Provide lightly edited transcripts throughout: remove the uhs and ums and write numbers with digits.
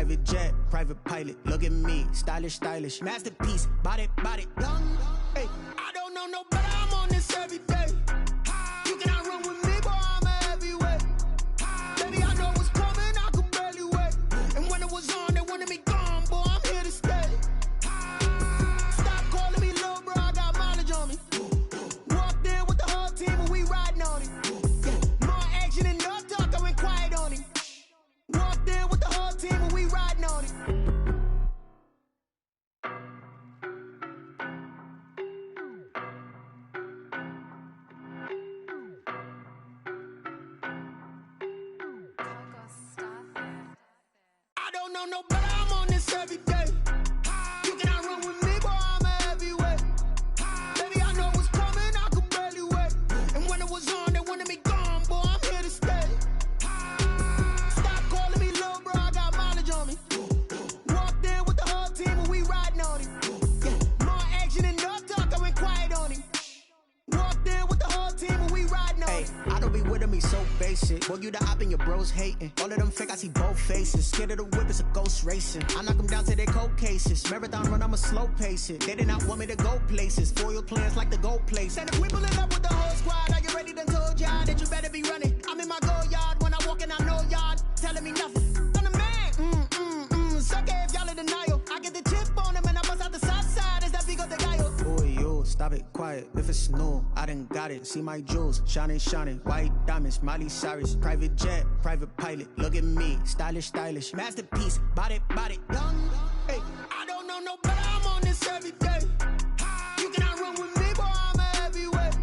private jet, private pilot. Look at me, stylish, stylish, masterpiece, body, young. Hey, I don't know no better, I'm on this every day. You cannot run with me, boy, I'm a heavyweight. Baby, I know what's coming, I could barely wait. And when it was on, they wanted me gone, boy, I'm here to stay. Stop calling me little bro, I got mileage on me. Walked in with the whole team and we riding on it. More action and no talk, I went quiet on it. Walked in with the whole team and we riding on it. I don't know no better, I'm on this every day. You cannot run with me, boy, I'm a heavyweight. Baby, I know what's coming, I could barely wait. And when it was on, they wanted me gone, boy, I'm here to stay. Stop calling me little bro, I got mileage on me. Walked in with the whole team and we riding on it. More action and no talk, I went quiet on it. Walked in with the whole team and we riding on it. I don't be with me so basic. Boy, you the op and your bros hating. All of them fake, I see both faces. Scared of the whip, it's a ghost racing. I knock them down to their cold cases. Marathon run, I'ma slow pace it. They did not want me to go places. Foil plans like the gold place. And if we pulling up with the whole squad, are you ready? Done told y'all that you better be running. I'm in my go yard. When I walk in, I know y'all telling me nothing. I'm the man. Suck it if y'all in denial. I get the chip on them and I bust out the south side. Is that Vigo de Gallo? Boy, yo, stop it, quiet. If it's new, I done got it. See my jewels, shining, white diamonds, Miley Cyrus, private jet, private pilot. Look at me, stylish, masterpiece, body, young. Hey, I don't know no better, I'm on this every day. You cannot run with me, boy, I'm a heavyweight.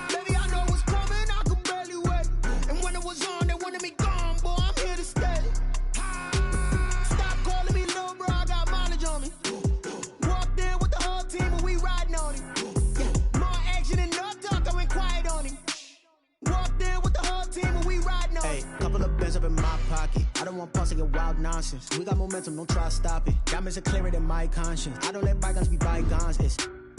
Baby, I know what's coming, I could barely wait. And when it was on, they wanted me gone, boy, I'm here to stay. Stop calling me little bro, I got mileage on me. Walked in with the whole team and we riding on it. More action and no talk, I went quiet on it. Walked in with the whole team and we riding on it. Hey, couple of bins up in my pocket. I don't want pulse to get wild nonsense. We got momentum, don't try to stop it. Diamonds are clearer than my conscience. I don't let bygones be bygones.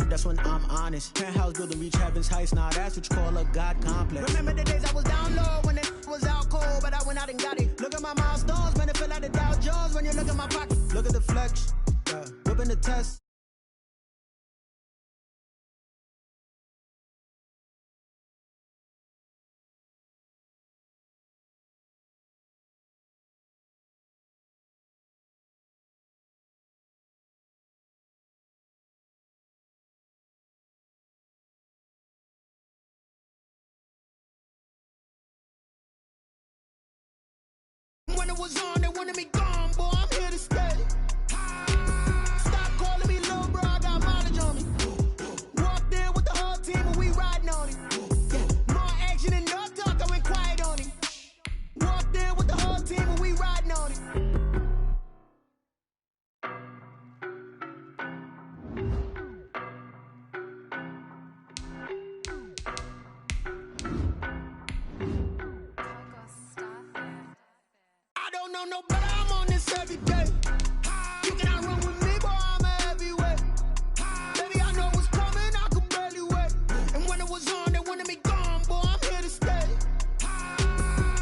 That's when I'm honest. Penthouse building reach heaven's heights. Now that's what you call a God complex. Remember the days I was down low when it was out cold, but I went out and got it. Look at my milestones, man, it feel like the Dow Jones when you look at my pocket. Look at the flex, whipping the test. When it was on, they wanted me gone, boy, I'm here to stay. Stop calling me little bro, I got mileage on me. Walked in with the whole team and we riding on it. More action and no talk, I went quiet on it. Walked in with the whole team and we riding on it. I don't know no better, I'm on this every day. You cannot run with me, boy, I'm a heavyweight. Baby, I know what's coming, I could barely wait. And when it was on, they wanted me gone, boy, I'm here to stay.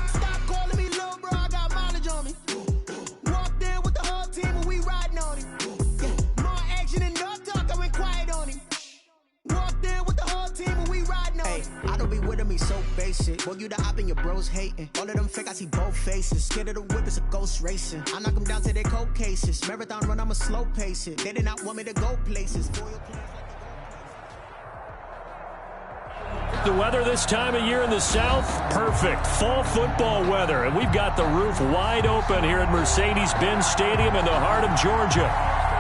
Stop calling me little bro, I got mileage on me. Walked in with the whole team and we riding on it. More action and no talk, I went quiet on it. Walked in with the whole team and we riding on it. I don't be with me so basic. Boy, you the op and your bros hating. All of them fake, I see both faces. Scared of the whip, it's a ghost racing. I knock them down to their cold cases. Marathon run, I'ma slow pace it. They did not want me to go places. The weather this time of year in the South, perfect. Fall football weather. And we've got the roof wide open here at Mercedes-Benz Stadium in the heart of Georgia.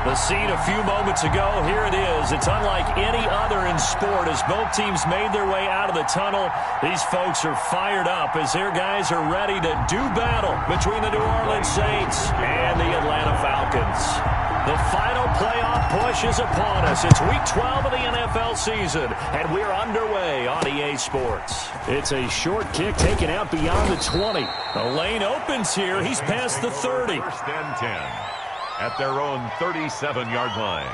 The scene a few moments ago, here it is. It's unlike any other in sport as both teams made their way out of the tunnel. These folks are fired up as their guys are ready to do battle between the New Orleans Saints and the Atlanta Falcons. The final playoff push is upon us. It's Week 12 of the NFL season, and we're underway on EA Sports. It's a short kick taken out beyond the 20. The lane opens here. He's past the 30. First and 10 at their own 37-yard line.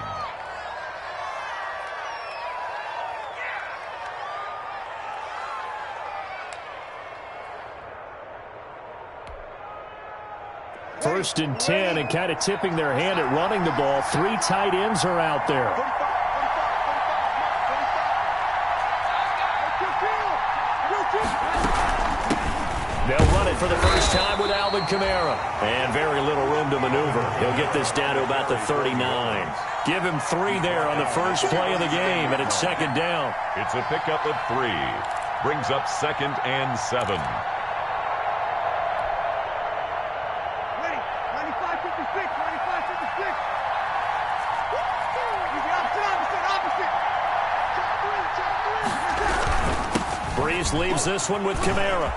1st and 10, and kind of tipping their hand at running the ball. 3 tight ends are out there. They'll run it for the first time with Alvin Kamara. And very little room to maneuver. He'll get this down to about the 39. Give him 3 there on the first play of the game, and it's 2nd down. It's a pickup of 3. Brings up 2nd and 7. Ready, 95-56, 95-56. Opposite. Breeze leaves this one with Kamara.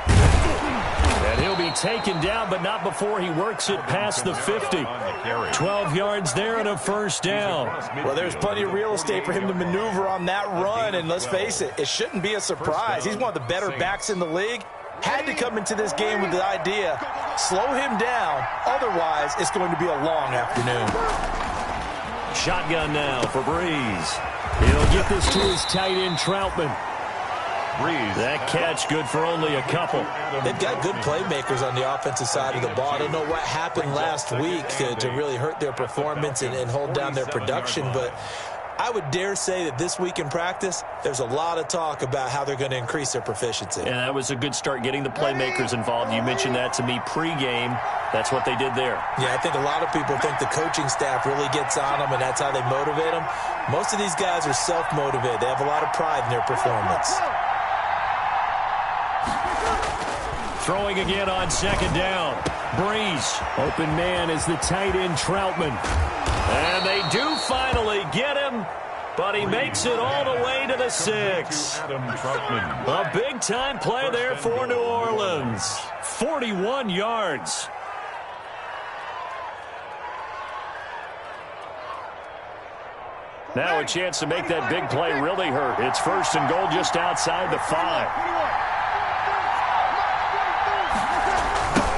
And he'll be taken down, but not before he works it past the 50. 12 yards there and a 1st down. Well, there's plenty of real estate for him to maneuver on that run, and let's face it, it shouldn't be a surprise. He's one of the better backs in the league. Had to come into this game with the idea, slow him down, otherwise it's going to be a long afternoon. Shotgun now for Breeze. He'll get this to his tight end, Troutman. Breeze. That catch good for only a couple. They've got good playmakers on the offensive side of the ball. I don't know what happened last week to really hurt their performance and hold down their production, but I would dare say that this week in practice, there's a lot of talk about how they're going to increase their proficiency. And that was a good start, getting the playmakers involved. You mentioned that to me pregame. That's what they did there. Yeah, I think a lot of people think the coaching staff really gets on them, and that's how they motivate them. Most of these guys are self-motivated. They have a lot of pride in their performance. Throwing again on 2nd down. Breeze. Open man is the tight end, Troutman. And they do finally get him, but he makes it all the way to the 6. A big-time play there for New Orleans. 41 yards. Now a chance to make that big play really hurt. It's 1st and goal just outside the 5.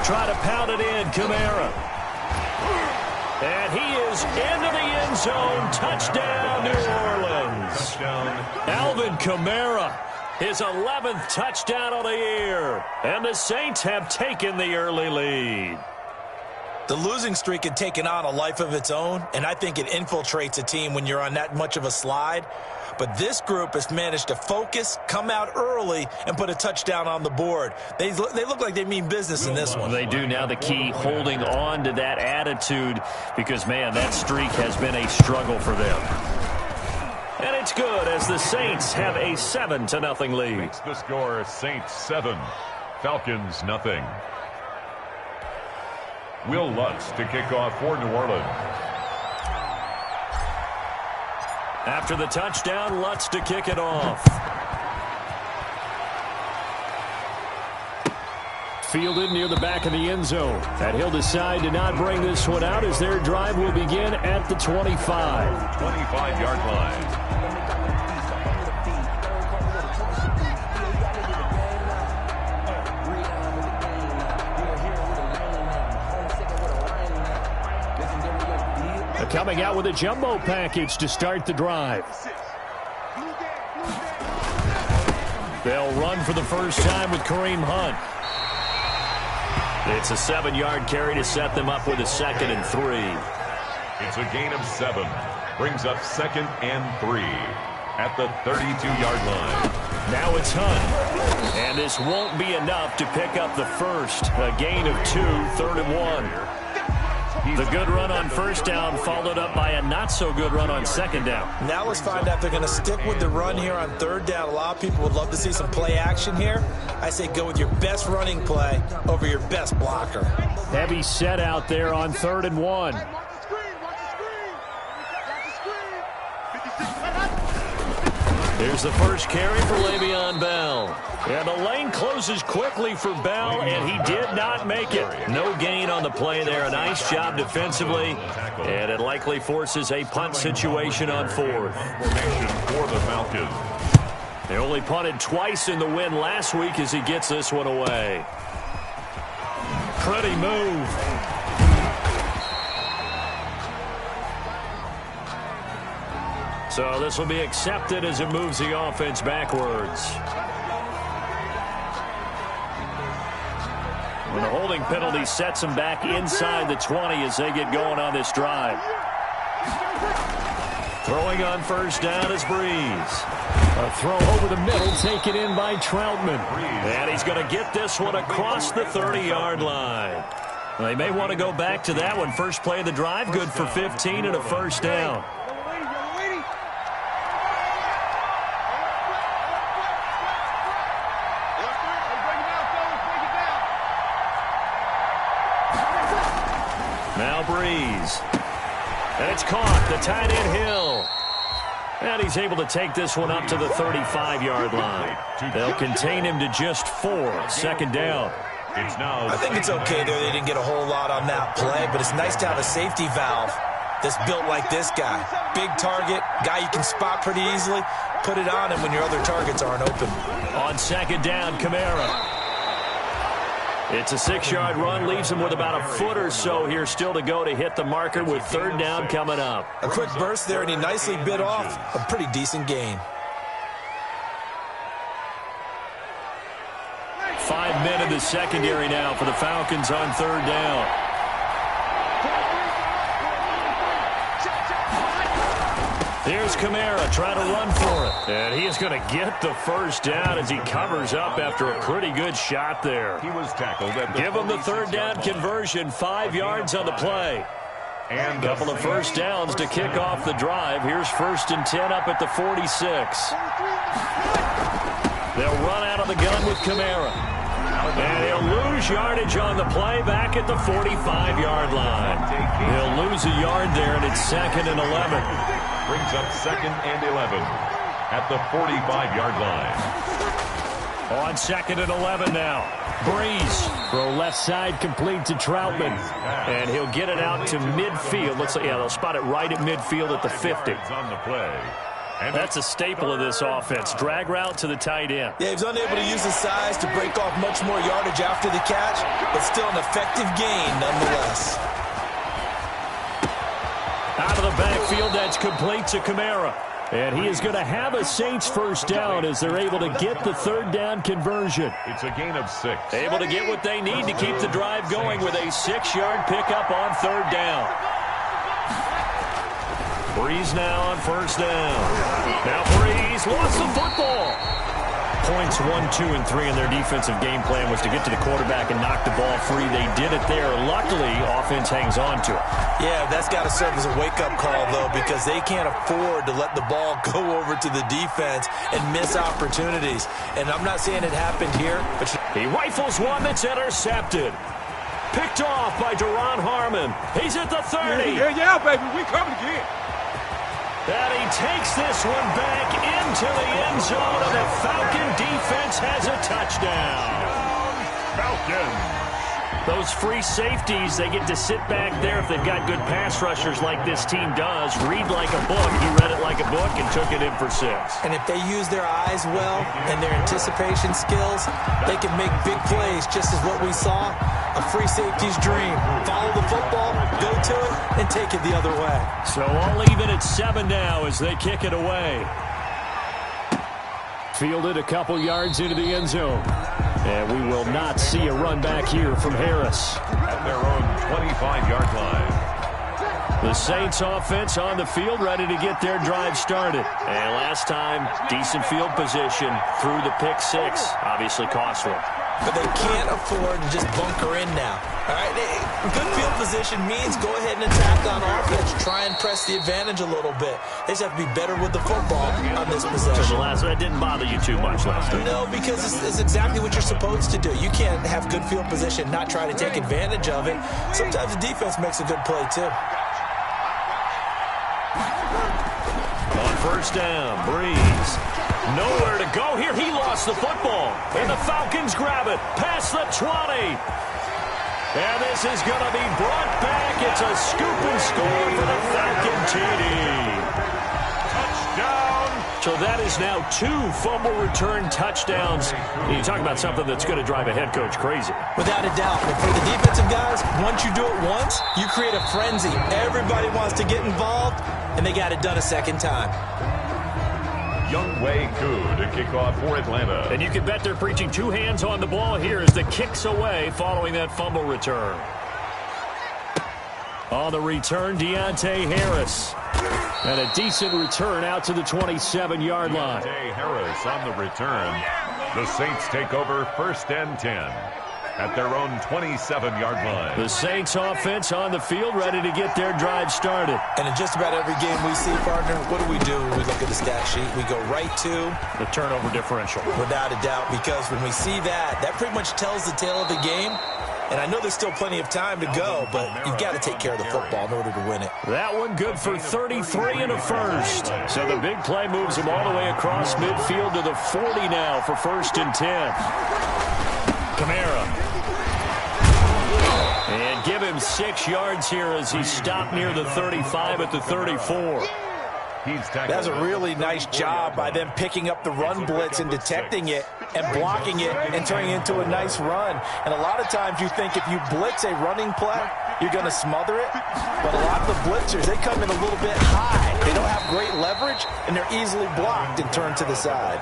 Try to pound it in, Kamara. And he is into the end zone. Touchdown, New Orleans. Alvin Kamara, his 11th touchdown of the year. And the Saints have taken the early lead. The losing streak had taken on a life of its own, and I think it infiltrates a team when you're on that much of a slide. But this group has managed to focus, come out early, and put a touchdown on the board. They look like they mean business in this one. They do. Now the key, holding on to that attitude, because, man, that streak has been a struggle for them. And it's good as the Saints have a 7-0 lead. Makes the score Saints 7, Falcons 0. Will Lutz to kick off for New Orleans. After the touchdown, Lutz to kick it off. Fielded near the back of the end zone. And he'll decide to not bring this one out as their drive will begin at the 25. 25-yard line. Coming out with a jumbo package to start the drive. They'll run for the first time with Kareem Hunt. It's a 7-yard carry to set them up with a 2nd and 3. It's a gain of 7. Brings up 2nd and 3 at the 32-yard line. Now it's Hunt. And this won't be enough to pick up the first. A gain of 2, 3rd and 1. The good run on 1st down followed up by a not-so-good run on 2nd down. Now let's find out if they're going to stick with the run here on 3rd down. A lot of people would love to see some play action here. I say go with your best running play over your best blocker. Heavy set out there on 3rd and 1. Here's the first carry for Le'Veon Bell. And the lane closes quickly for Bell, and he did not make it. No gain on the play there. A nice job defensively, and it likely forces a punt situation on 4th. Formation for the Falcons. They only punted twice in the win last week as he gets this one away. Pretty move. So this will be accepted as it moves the offense backwards. And the holding penalty sets them back inside the 20 as they get going on this drive. Throwing on first down is Breeze. A throw over the middle, taken in by Troutman. And he's going to get this one across the 30-yard line. They may want to go back to that one. First play of the drive, good for 15 and a first down. Now Breeze. And it's caught. The tight end Hill. And he's able to take this one up to the 35-yard line. They'll contain him to just 4. Second down. I think it's okay there. They didn't get a whole lot on that play, but it's nice to have a safety valve that's built like this guy. Big target, guy you can spot pretty easily. Put it on him when your other targets aren't open. On second down, Kamara. It's a 6-yard run, leaves him with about a foot or so here still to go to hit the marker with third down coming up. A quick burst there, and he nicely bit off a pretty decent gain. 5 men in the secondary now for the Falcons on third down. Here's Kamara trying to run for it. And he is going to get the first down as he covers up after a pretty good shot there. He was tackled at the Give him the third down conversion, 5 yards on the play. And a couple of first downs to kick off the drive. Here's 1st and 10 up at the 46. They'll run out of the gun with Kamara. And he'll lose yardage on the play back at the 45-yard line. He'll lose a yard there, and it's 2nd and 11. Brings up 2nd and 11 at the 45-yard line. On 2nd and 11 now. Breeze. Throw left side complete to Troutman. And he'll get it out to midfield. Looks like, yeah, they'll spot it right at midfield at the 50. On the play. And that's a staple of this offense. Drag route to the tight end. Yeah, he was unable to use his size to break off much more yardage after the catch, but still an effective gain nonetheless. Out of the backfield, that's complete to Kamara. And he is going to have a Saints first down as they're able to get the third down conversion. It's a gain of 6. Able to get what they need to keep the drive going with a 6-yard pickup on third down. Breeze now on first down. Now Breeze lost the football. Points 1, 2, and 3 in their defensive game plan was to get to the quarterback and knock the ball free. They did it there. Luckily, offense hangs on to it. Yeah, that's got to serve as a wake-up call, though, because they can't afford to let the ball go over to the defense and miss opportunities. And I'm not saying it happened here, but he rifles one that's intercepted. Picked off by Deron Harmon. He's at the 30. Yeah, baby, we coming again. And he takes this one back into the end zone, and the Falcon defense has a touchdown. Falcons. Those free safeties, they get to sit back there if they've got good pass rushers like this team does. Read like a book. He read it like a book and took it in for 6. And if they use their eyes well and their anticipation skills, they can make big plays, just as what we saw. A free safety's dream. Follow the football, go to it, and take it the other way. So all even at 7 now as they kick it away. Fielded a couple yards into the end zone. And we will not see a run back here from Harris. At their own 25-yard line. The Saints offense on the field, ready to get their drive started. And last time, decent field position through the pick 6. Obviously cost one. But they can't afford to just bunker in now. All right, good field position means go ahead and attack on offense. Try and press the advantage a little bit. They just have to be better with the football on this possession. So the last that didn't bother you too much last time. No, because it's exactly what you're supposed to do. You can't have good field position, not try to take advantage of it. Sometimes the defense makes a good play too. On first down, Breeze. Nowhere to go here. He lost the football. And the Falcons grab it past the 20. And this is going to be brought back. It's a scoop and score for the Falcon TD. Touchdown. So that is now 2 fumble return touchdowns. You talk about something that's going to drive a head coach crazy. Without a doubt. But for the defensive guys, once you do it once, you create a frenzy. Everybody wants to get involved, and they got it done a second time. Younghoe Koo to kick off for Atlanta. And you can bet they're preaching two hands on the ball here as the kick's away following that fumble return. On the return, Deontay Harris. And a decent return out to the 27-yard line. Deontay Harris on the return. The Saints take over 1st and 10 at their own 27-yard line. The Saints offense on the field ready to get their drive started. And in just about every game we see, partner, what do? When we look at the stat sheet? We go right to the turnover differential. Without a doubt, because when we see that, that pretty much tells the tale of the game. And I know there's still plenty of time to go, but you've got to take care of the football in order to win it. That one good for 33 and a first. So the big play moves him all the way across midfield to the 40 now for 1st and 10. Kamara. And give him 6 yards here as he stopped near the 35 at the 34. That's a really nice job by them picking up the run blitz and detecting it and blocking it and turning it into a nice run. And a lot of times you think if you blitz a running play, you're going to smother it. But a lot of the blitzers, they come in a little bit high. They don't have great leverage, and they're easily blocked and turned to the side.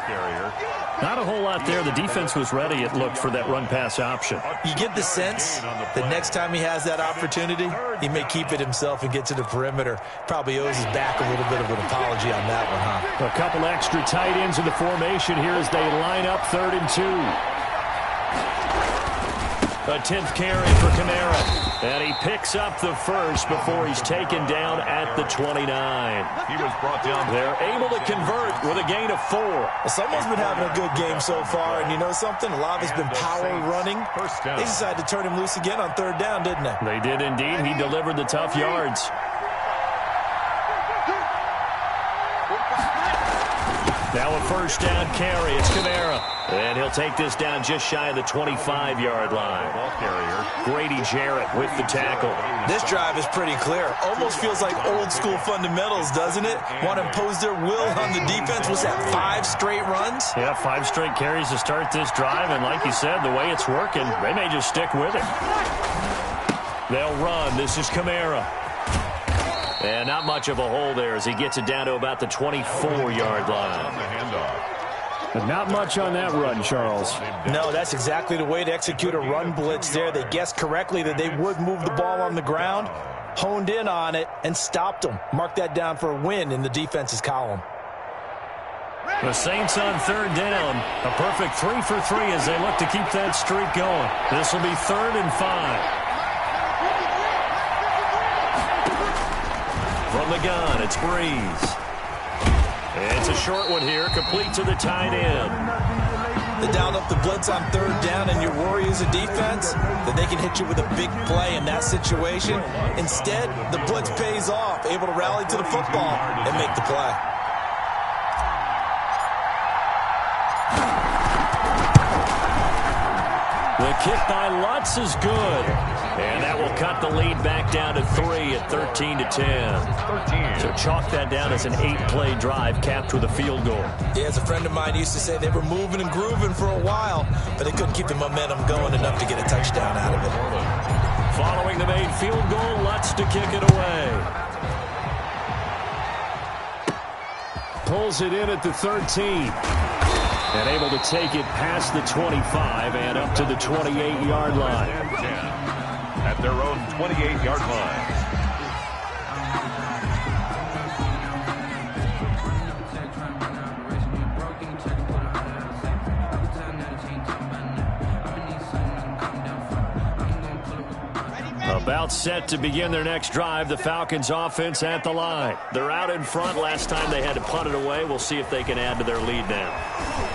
Not a whole lot there. The defense was ready, it looked, for that run-pass option. You get the sense that next time he has that opportunity, he may keep it himself and get to the perimeter. Probably owes his back a little bit of an apology on that one, huh? A couple extra tight ends in the formation here as they line up 3rd and 2. A 10th carry for Kamara. And he picks up the first before he's taken down at the 29. He was brought down. They're able to convert with a gain of 4. Well, someone's been having a good game so far, and you know something? A lot of it's been power running. They decided to turn him loose again on 3rd down, didn't they? They did indeed. He delivered the tough yards. Now a 1st down carry. It's Kamara. And he'll take this down just shy of the 25-yard line. Ball carrier. Grady Jarrett with the tackle. This drive is pretty clear. Almost feels like old-school fundamentals, doesn't it? Want to impose their will on the defense. Was that 5 straight runs? Yeah, 5 straight carries to start this drive. And like you said, the way it's working, they may just stick with it. They'll run. This is Kamara. And not much of a hole there as he gets it down to about the 24-yard line. On the handoff. But not much on that run, Charles. No, that's exactly the way to execute a run blitz there. They guessed correctly that they would move the ball on the ground, honed in on it, and stopped them. Mark that down for a win in the defense's column. The Saints on 3rd down. A perfect 3 for 3 as they look to keep that streak going. This will be 3rd and 5. From the gun, it's Breeze. It's a short one here, complete to the tight end. They dialed up the blitz on 3rd down, and your worry as a defense that they can hit you with a big play in that situation. Instead, the blitz pays off, able to rally to the football and make the play. The kick by Lutz is good. And that will cut the lead back down to 3 at 13-10. So chalk that down as an 8-play drive capped with a field goal. Yeah, as a friend of mine used to say, they were moving and grooving for a while, but they couldn't keep the momentum going enough to get a touchdown out of it. Following the made field goal, Lutz to kick it away. Pulls it in at the 13. And able to take it past the 25 and up to the 28-yard line. At their own 28-yard line. About set to begin their next drive. The Falcons offense at the line. They're out in front. Last time they had to punt it away. We'll see if they can add to their lead now.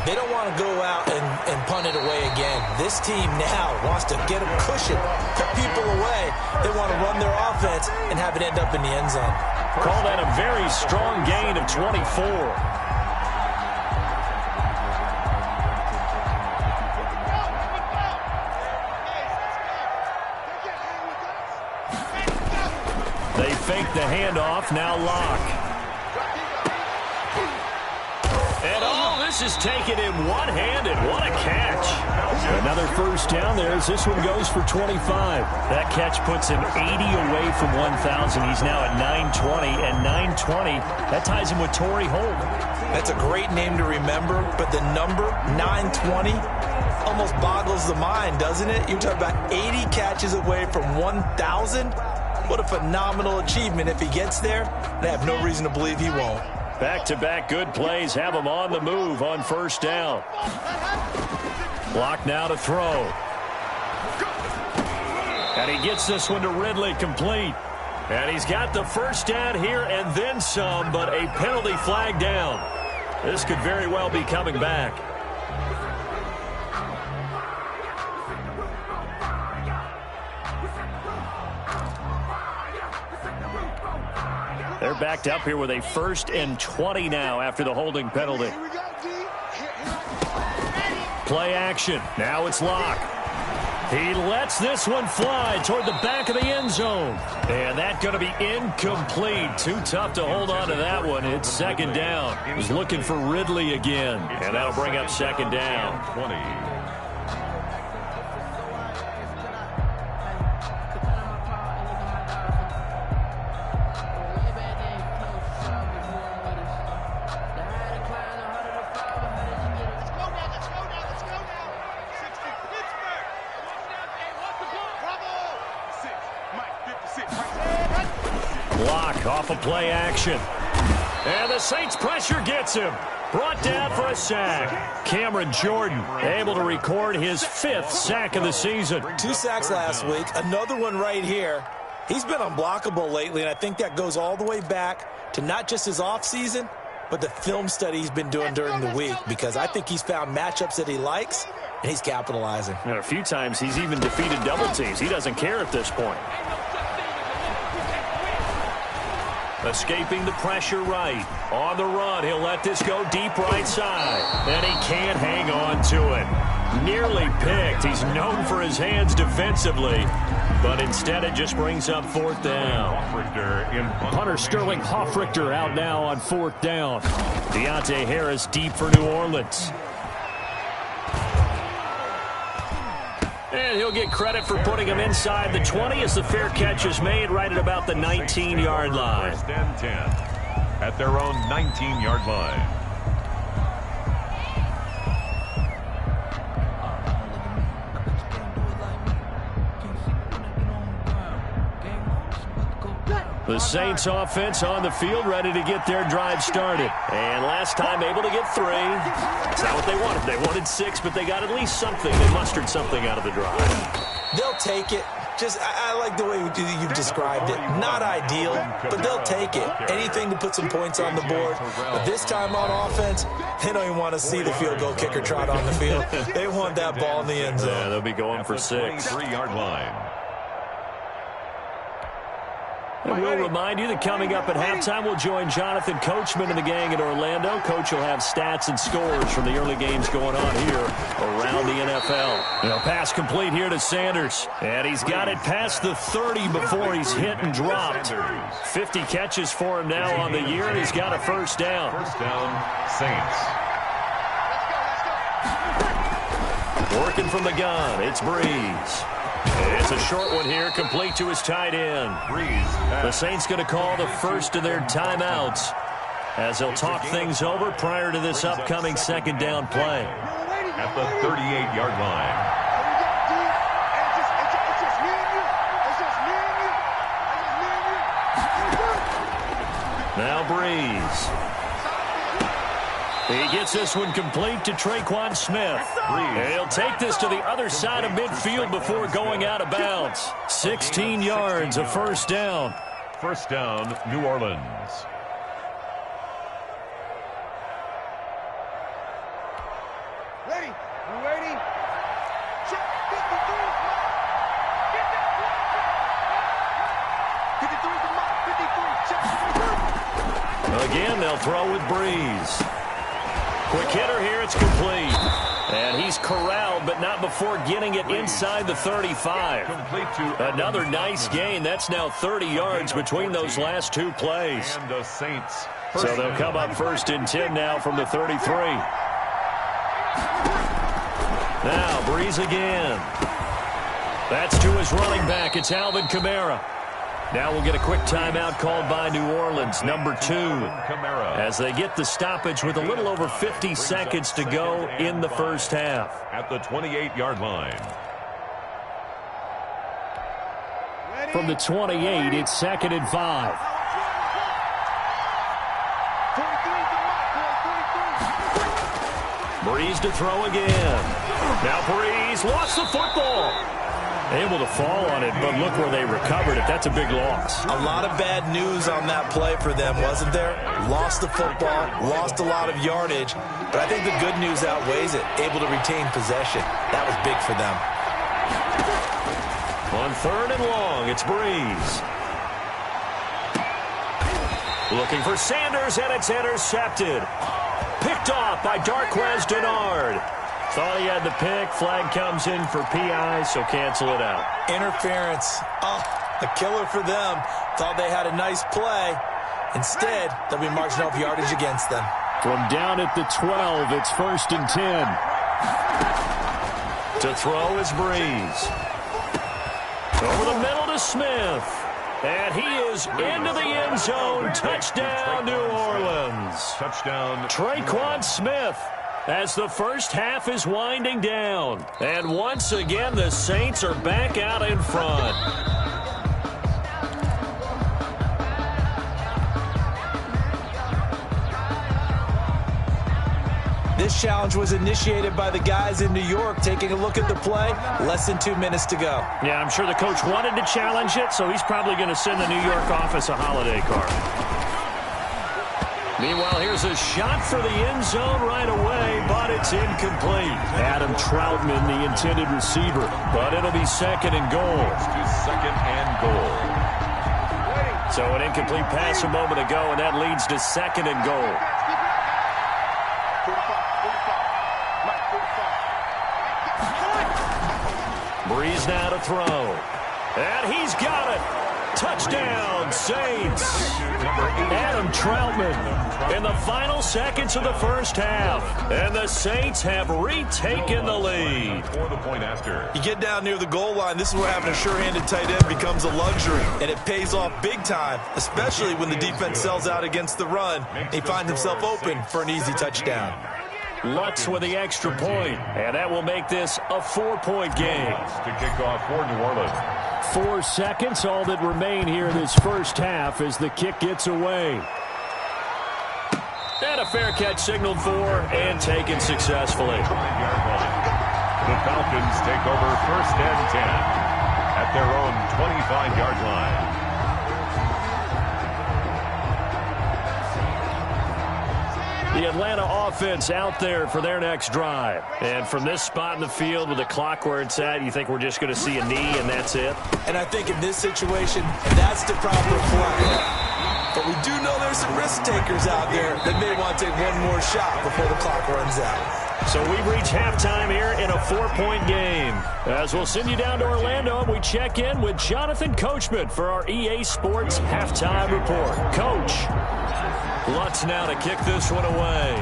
They don't want to go out and punt it away again. This team now wants to get a cushion, put people away. They want to run their offense and have it end up in the end zone. Call that a very strong gain of 24. They fake the handoff, now Locke. And this is taken in one-handed. What a catch. Another first down there as this one goes for 25. That catch puts him 80 away from 1,000. He's now at 920, and 920, that ties him with Torrey Holt. That's a great name to remember, but the number 920 almost boggles the mind, doesn't it? You're talking about 80 catches away from 1,000. What a phenomenal achievement if he gets there, and I have no reason to believe he won't. Back-to-back good plays have him on the move on first down. Block now to throw. And he gets this one to Ridley, complete. And he's got the first down here and then some, but a penalty flag down. This could very well be coming back. They're backed up here with a 1st and 20 now after the holding penalty. Play action. Now it's Locke. He lets this one fly toward the back of the end zone. And that's going to be incomplete. Too tough to hold on to that one. It's second down. He's looking for Ridley again. And that'll bring up second down. 20. Block off of play action. And the Saints pressure gets him. Brought down for a sack. Cameron Jordan able to record his 5th sack of the season. 2 sacks last week, another one right here. He's been unblockable lately, and I think that goes all the way back to not just his offseason, but the film study he's been doing during the week, because I think he's found matchups that he likes, and he's capitalizing. And a few times he's even defeated double teams. He doesn't care at this point. Escaping the pressure right. On the run, he'll let this go deep right side. And he can't hang on to it. Nearly picked. He's known for his hands defensively. But instead it just brings up 4th down. Hunter Sterling Hoffrichter out now on 4th down. Deontay Harris deep for New Orleans. And he'll get credit for putting him inside the 20 as the fair catch is made right at about the 19-yard line. 1st and 10 at their own 19-yard line. The Saints offense on the field, ready to get their drive started. And last time able to get 3. That's not what they wanted. They wanted 6, but they got at least something. They mustered something out of the drive. They'll take it. I like the way you've described it. Not ideal, but they'll take it. Anything to put some points on the board. But this time on offense, they don't even want to see the field goal kicker trot on the field. They want that ball in the end zone. Yeah, they'll be going for 6. 3-yard line. And we'll remind you that coming up at halftime, we'll join Jonathan Coachman and the gang in Orlando. Coach will have stats and scores from the early games going on here around the NFL. And a pass complete here to Sanders. And he's got it past the 30 before he's hit and dropped. 50 catches for him now on the year, and he's got a 1st down. 1st down, Saints. Working from the gun, it's Breeze. It's a short one here, complete to his tight end. The Saints going to call the first of their timeouts as they'll talk things over prior to this upcoming 2nd down play. At the 38-yard line. Now Breeze. He gets this one complete to Traquan Smith. And he'll take this to the other side of midfield before going out of bounds. 16 yards, a 1st down. 1st down, New Orleans. Ready? You ready? Check 53. Again, they'll throw with Breeze. Quick hitter here, it's complete. And he's corralled, but not before getting it inside the 35. Another nice gain. That's now 30 yards between those last 2 plays. And the Saints. So they'll come up 1st and 10 now from the 33. Now Breeze again. That's to his running back. It's Alvin Kamara. Now we'll get a quick timeout called by New Orleans, number 2, as they get the stoppage with a little over 50 seconds to go in the first half. At the 28-yard line. From the 28, it's 2nd and 5. Breeze to throw again. Now Breeze lost the football. Able to fall on it, but look where they recovered it. That's a big loss. A lot of bad news on that play for them, wasn't there? Lost the football, lost a lot of yardage, but I think the good news outweighs it. Able to retain possession. That was big for them. On 3rd and long, it's Breeze. Looking for Sanders, and it's intercepted. Picked off by Darquez Denard. Thought he had the pick. Flag comes in for PI, so cancel it out. Interference. Oh, a killer for them. Thought they had a nice play. Instead, they'll be marching off yardage against them. From down at the 12, it's 1st and 10. To throw is Breeze. Over the middle to Smith. And he is into the end zone. Touchdown, New Orleans. Touchdown. Traquan Smith. As the first half is winding down. And once again, the Saints are back out in front. This challenge was initiated by the guys in New York. Taking a look at the play, less than 2 minutes to go. Yeah, I'm sure the coach wanted to challenge it, so he's probably going to send the New York office a holiday card. Meanwhile, here's a shot for the end zone right away, but it's incomplete. Adam Troutman, the intended receiver, but it'll be 2nd and goal. Second and goal. So an incomplete pass a moment ago, and that leads to 2nd and goal. Breeze now to throw. And he's got it. Touchdown, Saints. Adam Troutman in the final seconds of the first half. And the Saints have retaken the lead. For the point after. You get down near the goal line, this is where having a sure-handed tight end becomes a luxury. And it pays off big time, especially when the defense sells out against the run. He finds himself open for an easy touchdown. Lutz with the extra point, and that will make this a 4-point game. To kick off for New Orleans. 4 seconds, all that remain here in this first half as the kick gets away. And a fair catch signaled for and taken successfully. The Falcons take over 1st and 10 at their own 25-yard line. The Atlanta offense out there for their next drive. And from this spot in the field with the clock where it's at, you think we're just going to see a knee and that's it? And I think in this situation, that's the proper play. But we do know there's some risk takers out there that may want to take one more shot before the clock runs out. So we reach halftime here in a 4-point game. As we'll send you down to Orlando, we check in with Jonathan Coachman for our EA Sports Halftime Report. Coach, Lutz now to kick this one away.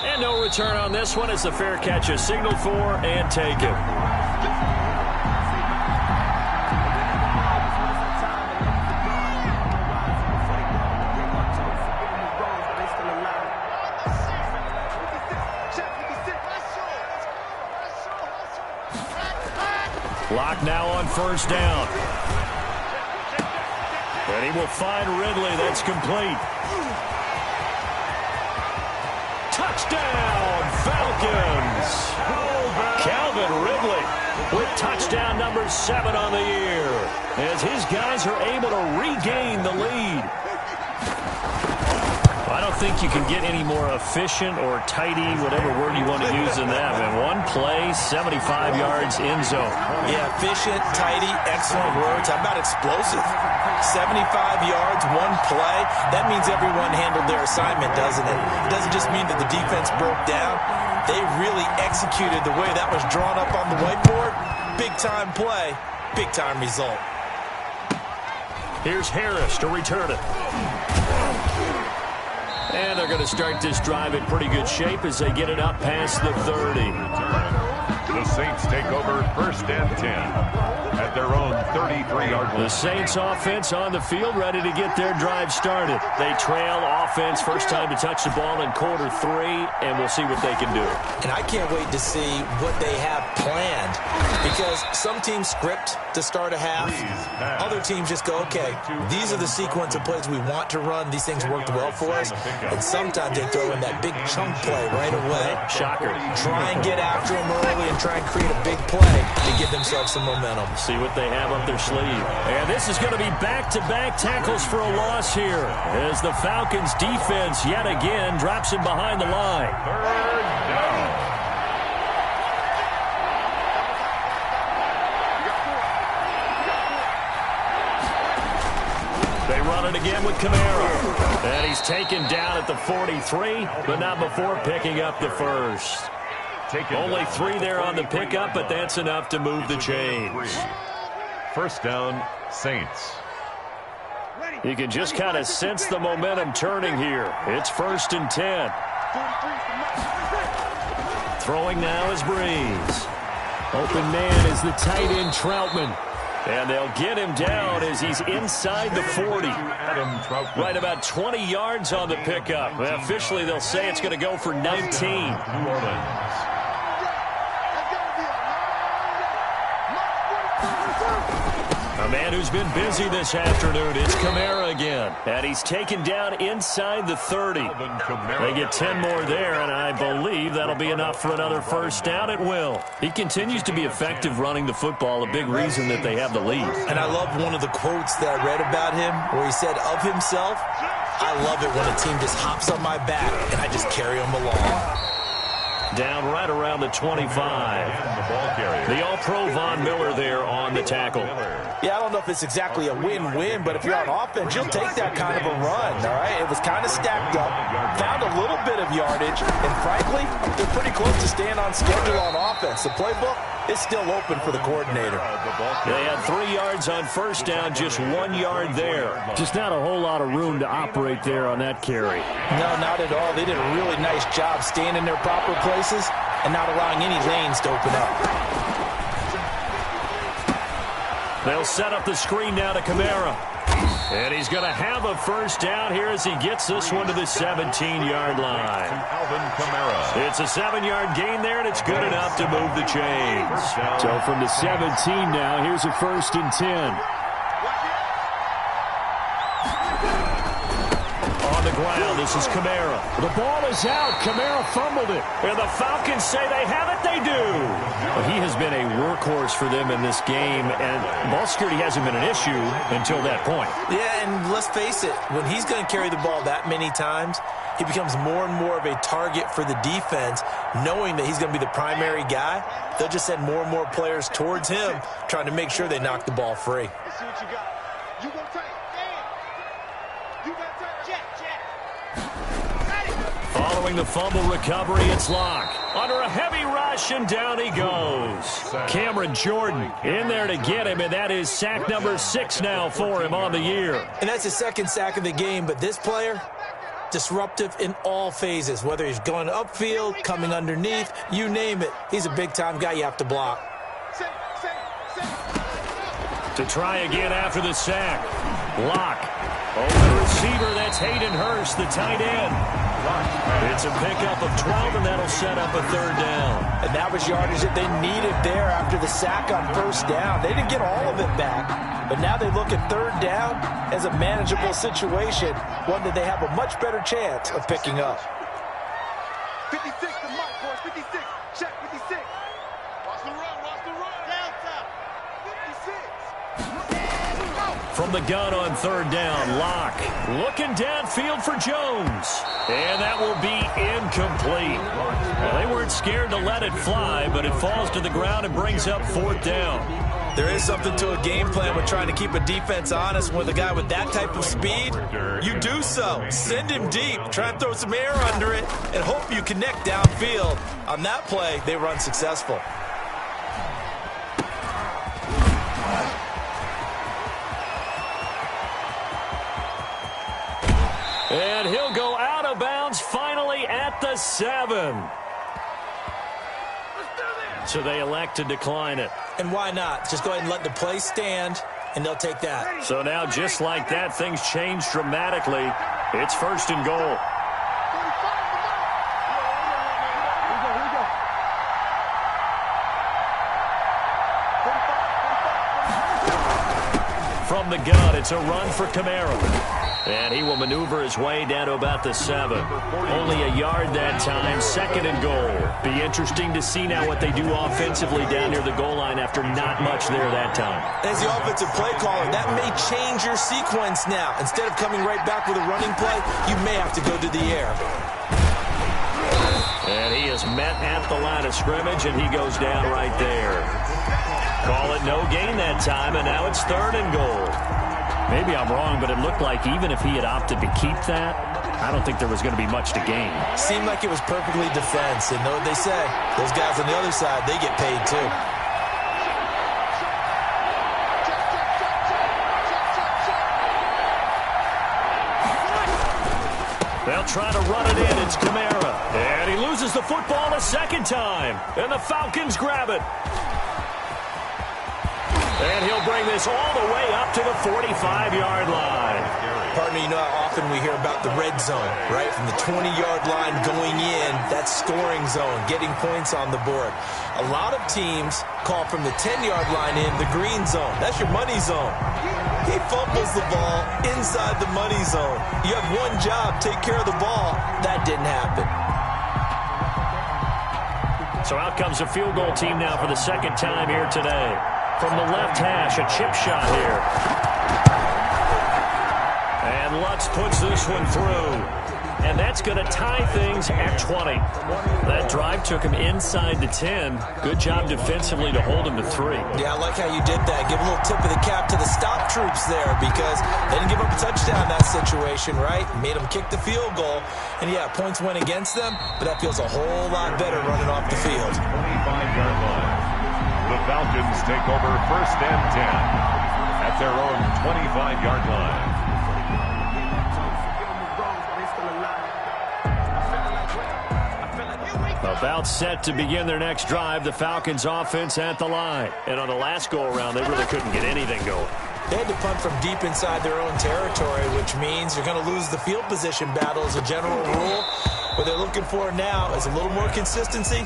And no return on this one as the fair catch is signaled for and taken. Lock now on 1st down. And he will find Ridley. That's complete. Touchdown, Falcons. Calvin Ridley with touchdown number 7 on the year as his guys are able to regain the lead. I don't think you can get any more efficient or tidy, whatever word you want to use in that. And one play, 75 yards in zone. Yeah, efficient, tidy, excellent words. How about explosive? 75 yards, one play. That means everyone handled their assignment, doesn't it? It doesn't just mean that the defense broke down. They really executed the way that was drawn up on the whiteboard. Big-time play, big-time result. Here's Harris to return it. And they're going to start this drive in pretty good shape as they get it up past the 30. The Saints take over 1st and 10 at their own 33-yard line. The Saints offense on the field, ready to get their drive started. They trail offense, first time to touch the ball in quarter 3, and we'll see what they can do. And I can't wait to see what they have planned, because some teams script to start a half. Other teams just go, okay, these are the sequence of plays we want to run. These things worked well for us. And sometimes they throw in that big chunk play right away. Shocker. Try and get after them early and try and create a big play to give themselves some momentum. See what they have up their sleeve. And this is going to be back-to-back tackles for a loss here as the Falcons defense yet again drops him behind the line. 3rd down. They run it again with Kamara. And he's taken down at the 43, but not before picking up the first. Only 3 there on the pickup, but that's enough to move the chains. 1st down, Saints. You can just kind of sense the momentum turning here. It's 1st and 10. Throwing now is Breeze. Open man is the tight end Troutman. And they'll get him down as he's inside the 40. Right about 20 yards on the pickup. Well, officially, they'll say it's going to go for 19. New Orleans. A man who's been busy this afternoon. It's Kamara again. And he's taken down inside the 30. They get 10 more there, and I believe that'll be enough for another 1st down. It will. He continues to be effective running the football, a big reason that they have the lead. And I love one of the quotes that I read about him where he said of himself, I love it when a team just hops on my back and I just carry them along. Down right around the 25. The All-Pro Von Miller there on the tackle. Yeah, I don't know if it's exactly a win-win, but if you're on offense, you'll take that kind of a run, all right? It was kind of stacked up, found a little bit of yardage, and frankly, they're pretty close to staying on schedule on offense. The playbook is still open for the coordinator. They had 3 yards on 1st down, just 1 yard there. Just not a whole lot of room to operate there on that carry. No, not at all. They did a really nice job staying in their proper places and not allowing any lanes to open up. They'll set up the screen now to Kamara. And he's going to have a 1st down here as he gets this one to the 17-yard line. It's a 7-yard gain there, and it's good enough to move the chains. So from the 17 now, here's a 1st and 10. On the ground, this is Kamara. The ball is out. Kamara fumbled it. And the Falcons say they have it. They do. Well, he has been a workhorse for them in this game, and ball security hasn't been an issue until that point. Yeah, and let's face it, when he's going to carry the ball that many times, he becomes more and more of a target for the defense, knowing that he's going to be the primary guy. They'll just send more and more players towards him, trying to make sure they knock the ball free. Let's see what you got. You gonna take it. You gonna take it. Following the fumble recovery, it's Locke. Under a heavy rush, and down he goes. Cameron Jordan in there to get him, and that is sack number 6 now for him on the year. And that's his 2nd sack of the game, but this player, disruptive in all phases, whether he's going upfield, coming underneath, you name it. He's a big-time guy you have to block. To try again after the sack. Locke. Over the receiver, that's Hayden Hurst, the tight end. It's a pickup of 12, and that'll set up a 3rd down. And that was yardage that they needed there after the sack on 1st down. They didn't get all of it back, but now they look at 3rd down as a manageable situation, one that they have a much better chance of picking up. 56 to Mike, boys. 56. Check 56. Watch the run. Watch the run. Delta. 56. From the gun on 3rd down, Locke looking downfield for Jones. And that will be incomplete. Well, they weren't scared to let it fly, but it falls to the ground and brings up 4th down. There is something to a game plan with trying to keep a defense honest. With a guy with that type of speed, you do so. Send him deep, try and throw some air under it, and hope you connect downfield. On that play, they run successful. And he'll go out of 7. So they elect to decline it. And why not? Just go ahead and let the play stand, and they'll take that. So now, just like that, things change dramatically. It's 1st and goal. From the gun, it's a run for Kamara. And he will maneuver his way down to about the 7. Only a yard that time, 2nd and goal. Be interesting to see now what they do offensively down near the goal line after not much there that time. As the offensive play caller, that may change your sequence now. Instead of coming right back with a running play, you may have to go to the air. And he is met at the line of scrimmage, and he goes down right there. Call it no gain that time, and now it's 3rd and goal. Maybe I'm wrong, but it looked like even if he had opted to keep that, I don't think there was going to be much to gain. Seemed like it was perfectly defense, and know what they say. Those guys on the other side, they get paid too. They'll try to run it in. It's Kamara. And he loses the football a 2nd time. And the Falcons grab it. And he'll bring this all the way up to the 45-yard line. Partner, you know how often we hear about the red zone, right? From the 20-yard line going in, that's scoring zone, getting points on the board. A lot of teams call from the 10-yard line in the green zone. That's your money zone. He fumbles the ball inside the money zone. You have one job, take care of the ball. That didn't happen. So out comes a field goal team now for the 2nd time here today. From the left hash, a chip shot here. And Lutz puts this one through. And that's going to tie things at 20. That drive took him inside the 10. Good job defensively to hold him to 3. Yeah, I like how you did that. Give a little tip of the cap to the stop troops there because they didn't give up a touchdown in that situation, right? Made them kick the field goal. And, yeah, points went against them, but that feels a whole lot better running off the field. 25-yard line. The Falcons take over 1st and 10 at their own 25-yard line. About set to begin their next drive, the Falcons offense at the line. And on the last go-around, they really couldn't get anything going. They had to punt from deep inside their own territory, which means you're going to lose the field position battle as a general rule. What they're looking for now is a little more consistency,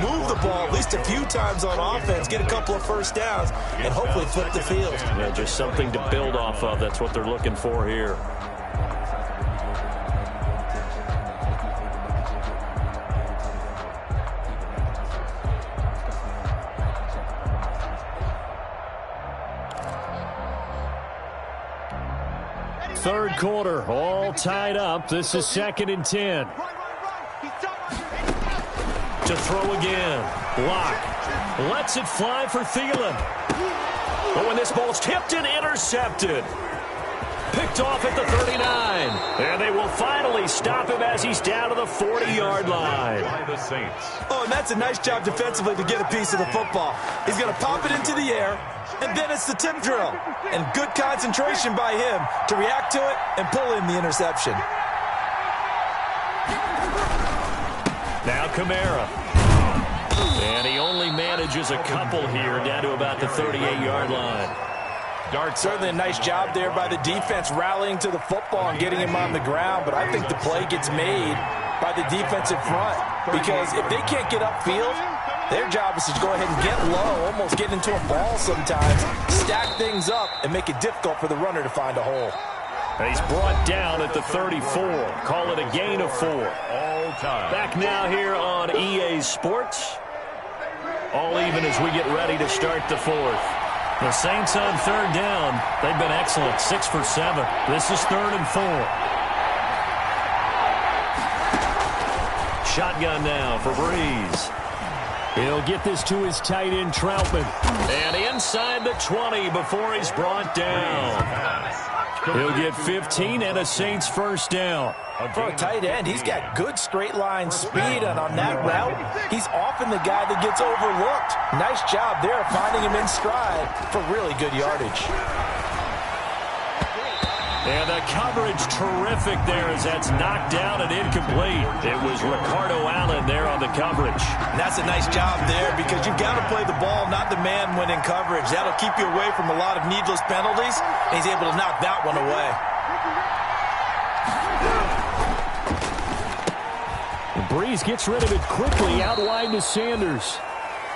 move the ball at least a few times on offense, get a couple of first downs, and hopefully flip the field. Yeah, just something to build off of. That's what they're looking for here. Third quarter, all tied up. This is 2nd and 10. To throw again. Block. Lets it fly for Thielen. But when this ball's tipped and intercepted. Picked off at the 39. And they will finally stop him as he's down to the 40-yard line. Oh, and that's a nice job defensively to get a piece of the football. He's going to pop it into the air, and then it's the tip drill. And good concentration by him to react to it and pull in the interception. Now Kamara. And he only manages a couple here down to about the 38-yard line. Certainly a nice job there by the defense rallying to the football and getting him on the ground, but I think the play gets made by the defensive front because if they can't get upfield, their job is to go ahead and get low, almost get into a ball sometimes, stack things up, and make it difficult for the runner to find a hole. And he's brought down at the 34. Call it a gain of 4. All time. Back now here on EA Sports. All even as we get ready to start the 4th. The Saints on 3rd down. They've been excellent, 6 for 7. This is 3rd and 4. Shotgun now for Breeze. He'll get this to his tight end, Troutman. And inside the 20 before he's brought down. He'll get 15 and a Saints first down. For a tight end, he's got good straight line speed, and on that route, he's often the guy that gets overlooked. Nice job there finding him in stride for really good yardage. And the coverage terrific there as that's knocked down and incomplete. It was Ricardo Allen there on the coverage. And that's a nice job there because you've got to play the ball, not the man when in coverage. That'll keep you away from a lot of needless penalties, and he's able to knock that one away. And Breeze gets rid of it quickly out wide to Sanders.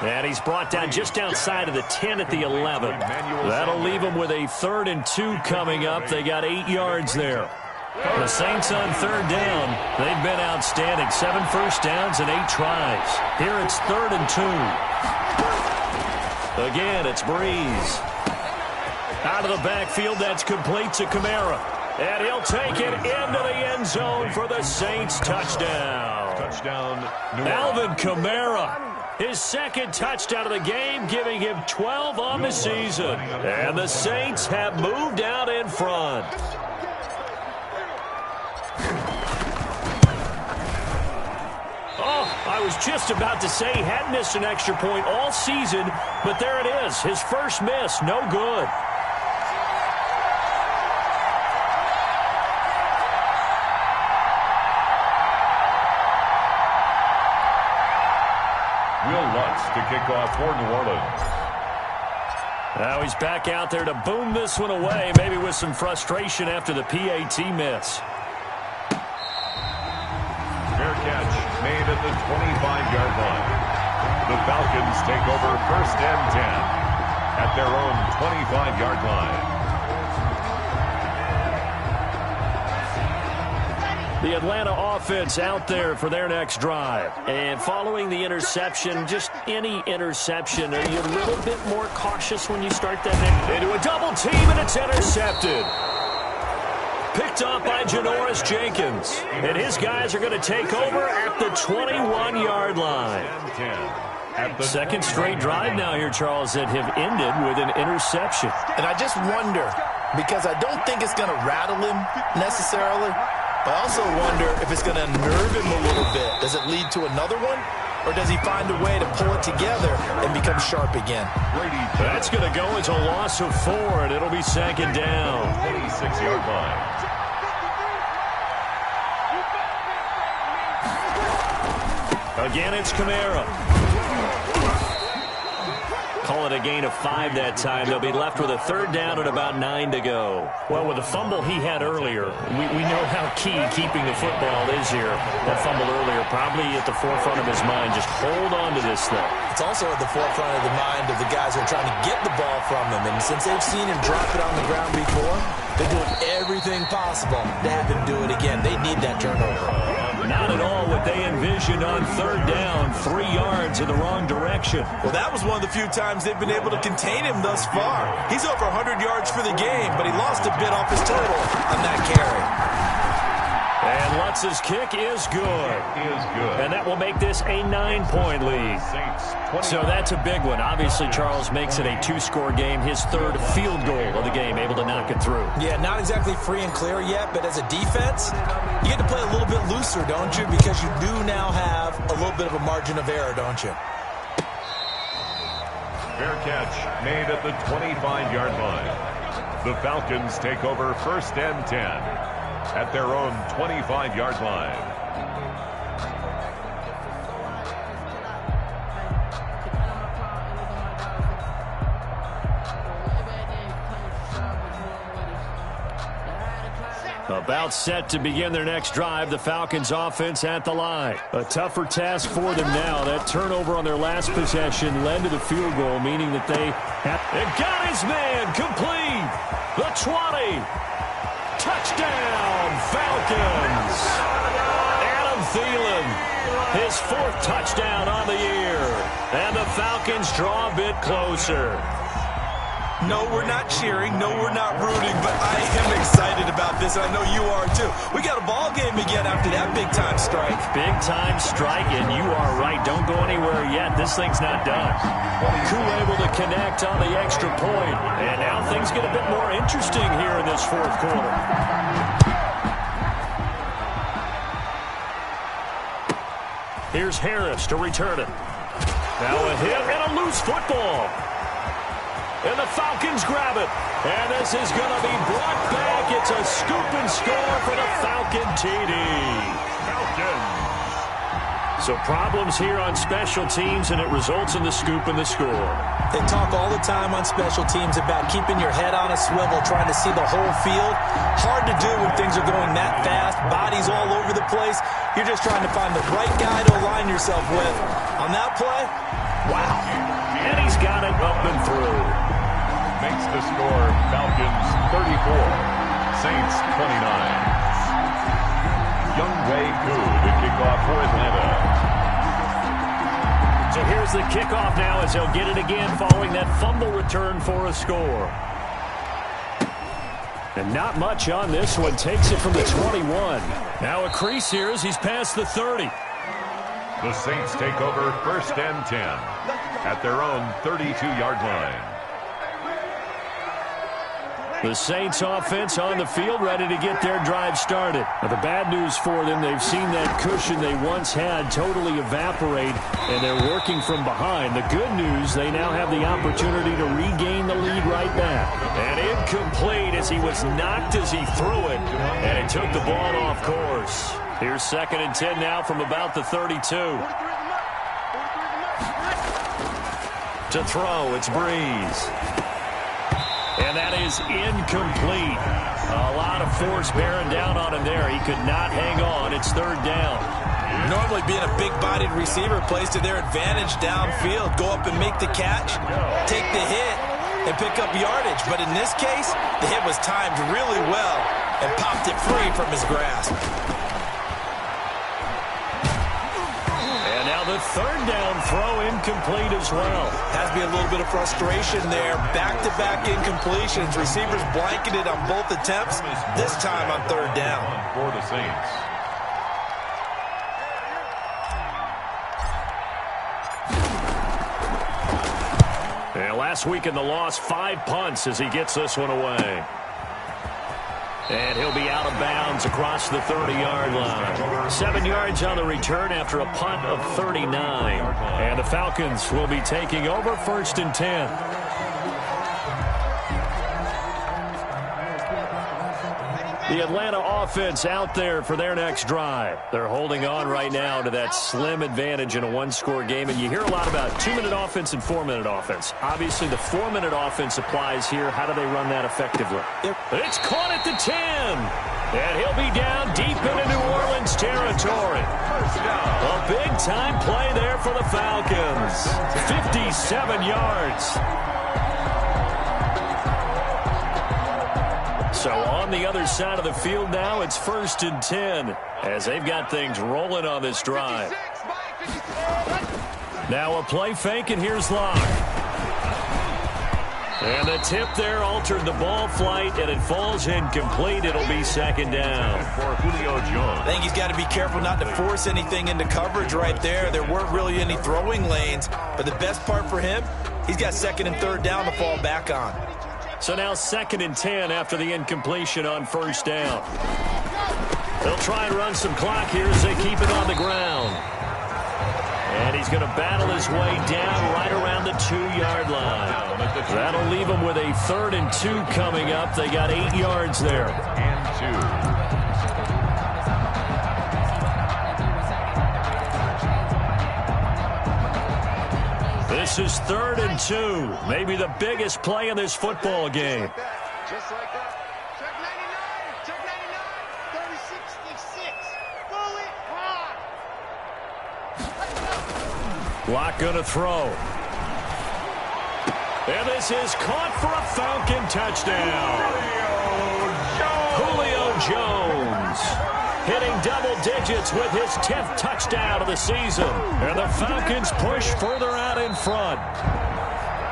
And he's brought down just outside of the 10 at the 11. That'll leave him with a 3rd and 2 coming up. They got 8 yards there. The Saints on 3rd down. They've been outstanding. 7 first downs and 8 tries. Here it's 3rd and 2. Again, it's Breeze. Out of the backfield, that's complete to Kamara. And he'll take it into the end zone for the Saints touchdown. Alvin Kamara. His 2nd touchdown of the game, giving him 12 on the season. And the Saints have moved out in front. Oh, I was just about to say he hadn't missed an extra point all season, but there it is. His first miss, no good. To kick off for New Orleans. Now he's back out there to boom this one away, maybe with some frustration after the PAT miss. Fair catch made at the 25-yard line. The Falcons take over 1st and 10 at their own 25-yard line. The Atlanta offense out there for their next drive. And following the interception, just any interception, are you a little bit more cautious when you start that next? Into a double team, and it's intercepted. Picked up by Janoris Jenkins. And his guys are going to take over at the 21-yard line. 2nd straight drive now here, Charles, that have ended with an interception. And I just wonder, because I don't think it's going to rattle him necessarily, but I also wonder if it's going to unnerve him a little bit. Does it lead to another one? Or does he find a way to pull it together and become sharp again? That's going to go as a loss of 4, and it'll be 2nd down. 26-yard line. Again, it's Kamara. Call it a gain of 5 that time. They'll be left with a 3rd down and about 9 to go. Well, with the fumble he had earlier, we know how key keeping the football is here. That fumble earlier probably at the forefront of his mind. Just hold on to this thing. It's also at the forefront of the mind of the guys who are trying to get the ball from him. And since they've seen him drop it on the ground before, they're doing everything possible to have him do it again. They need that turnover. Not at all what they envisioned on 3rd down. 3 yards in the wrong direction. Well, that was one of the few times they've been able to contain him thus far. He's over 100 yards for the game, but he lost a bit off his total on that carry. And Lutz's kick is good. And that will make this a 9-point lead. So that's a big one. Obviously, Charles makes it a 2-score game. His 3rd field goal of the game, able to knock it through. Yeah, not exactly free and clear yet, but as a defense, you get to play a little bit looser, don't you? Because you do now have a little bit of a margin of error, don't you? Fair catch made at the 25-yard line. The Falcons take over 1st and 10 at their own 25-yard line. About set to begin their next drive, the Falcons offense at the line. A tougher task for them now. That turnover on their last possession led to the field goal, meaning that they got his man complete. The 20. Touchdown, Falcons. Adam Thielen, his 4th touchdown on the year. And the Falcons draw a bit closer. No, we're not cheering. No, we're not rooting, but I am excited about this. I know you are, too. We got a ball game again after that big-time strike. Big-time strike, and you are right. Don't go anywhere yet. This thing's not done. Koo able to connect on the extra point, and now things get a bit more interesting here in this 4th quarter. Here's Harris to return it. Now a hit and a loose football. and the Falcons grab it. And this is going to be brought back. It's a scoop and score for the Falcon TD. Falcons. So problems here on special teams, and it results in the scoop and the score. They talk all the time on special teams about keeping your head on a swivel, trying to see the whole field. Hard to do when things are going that fast, bodies all over the place. You're just trying to find the right guy to align yourself with. On that play, wow. And he's got it up and through. Makes the score Falcons 34, Saints 29. Younghoe Koo to kick off for Atlanta. So here's the kickoff now as they'll get it again following that fumble return for a score. And not much on this one. Takes it from the 21. Now a crease here as he's past the 30. The Saints take over 1st and 10 at their own 32-yard line. The Saints offense on the field, ready to get their drive started. Now, the bad news for them, they've seen that cushion they once had totally evaporate, and they're working from behind. The good news, they now have the opportunity to regain the lead right back. And incomplete as he was knocked as he threw it, and it took the ball off course. Here's 2nd and 10 now from about the 32. To throw, it's Breeze. And that is incomplete. A lot of force bearing down on him there. He could not hang on. It's 3rd down. Normally being a big-bodied receiver plays to their advantage downfield. Go up and make the catch, take the hit, and pick up yardage. But in this case, the hit was timed really well and popped it free from his grasp. And now the 3rd down throw incomplete as well. Has to be a little bit of frustration there. Back-to-back incompletions. Receivers blanketed on both attempts. This time on 3rd down. For the Saints. And last week in the loss, 5 punts as he gets this one away. And he'll be out of bounds across the 30-yard line. 7 yards on the return after a punt of 39. And the Falcons will be taking over 1st and 10. The Atlanta offense out there for their next drive. They're holding on right now to that slim advantage in a one-score game. And you hear a lot about 2-minute offense and 4-minute offense. Obviously, the 4-minute offense applies here. How do they run that effectively? It's caught at the 10. And he'll be down deep into New Orleans territory. A big-time play there for the Falcons. 57 yards. So on the other side of the field now, it's 1st and 10 as they've got things rolling on this drive. Now a play fake, and here's Locke. And the tip there altered the ball flight, and it falls incomplete. It'll be 2nd down. For Julio Jones. I think he's got to be careful not to force anything into coverage right there. There weren't really any throwing lanes, but the best part for him, he's got 2nd and 3rd down to fall back on. So now 2nd and 10 after the incompletion on 1st down. They'll try and run some clock here as they keep it on the ground. And he's going to battle his way down right around the 2-yard line. That'll leave him with a 3rd and 2 coming up. They got 8 yards there. And 2. This is 3rd and 2. Maybe the biggest play in this football game. Just like that. Check 99. Check 99. 30-66. Bullet hard. Locke going to throw. And this is caught for a Falcon touchdown. Julio Jones hitting double digits with his 10th touchdown of the season. And the Falcons push further out in front.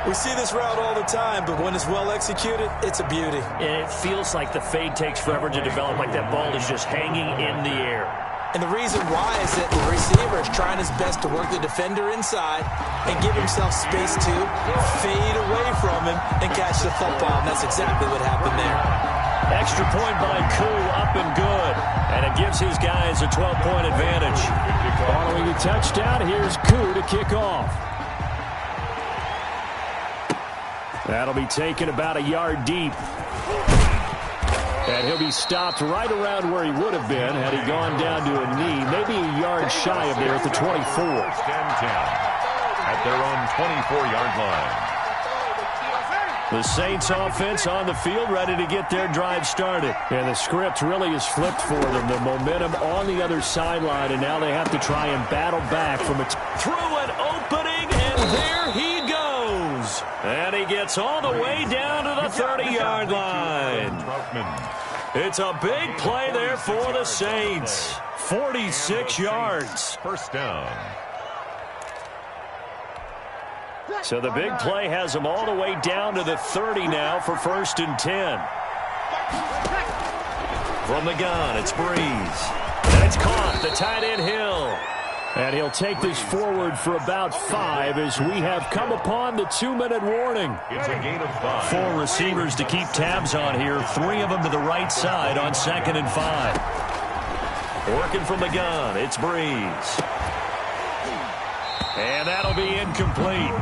We see this route all the time, but when it's well executed, it's a beauty. And it feels like the fade takes forever to develop, like that ball is just hanging in the air. And the reason why is that the receiver is trying his best to work the defender inside and give himself space to fade away from him and catch the football. And that's exactly what happened there. Extra point by Koo, up and good. And it gives his guys a 12-point advantage. Following the touchdown, here's Koo to kick off. That'll be taken about a yard deep. And he'll be stopped right around where he would have been had he gone down to a knee, maybe a yard shy of there at the 24. First and 10 at their own 24-yard line. The Saints offense on the field, ready to get their drive started. And the script really is flipped for them. The momentum on the other sideline, and now they have to try and battle back from it. Through an opening, and there he goes. And he gets all the way down to the 30-yard line. It's a big play there for the Saints. 46 yards. First down. So the big play has them all the way down to the 30 now for 1st and 10. From the gun, it's Breeze. And it's caught, the tight end Hill. And he'll take this forward for about 5 as we have come upon the 2-minute warning. It's a gain of 5. 4 receivers to keep tabs on here. 3 of them to the right side on 2nd and 5. Working from the gun, it's Breeze. And that'll be incomplete.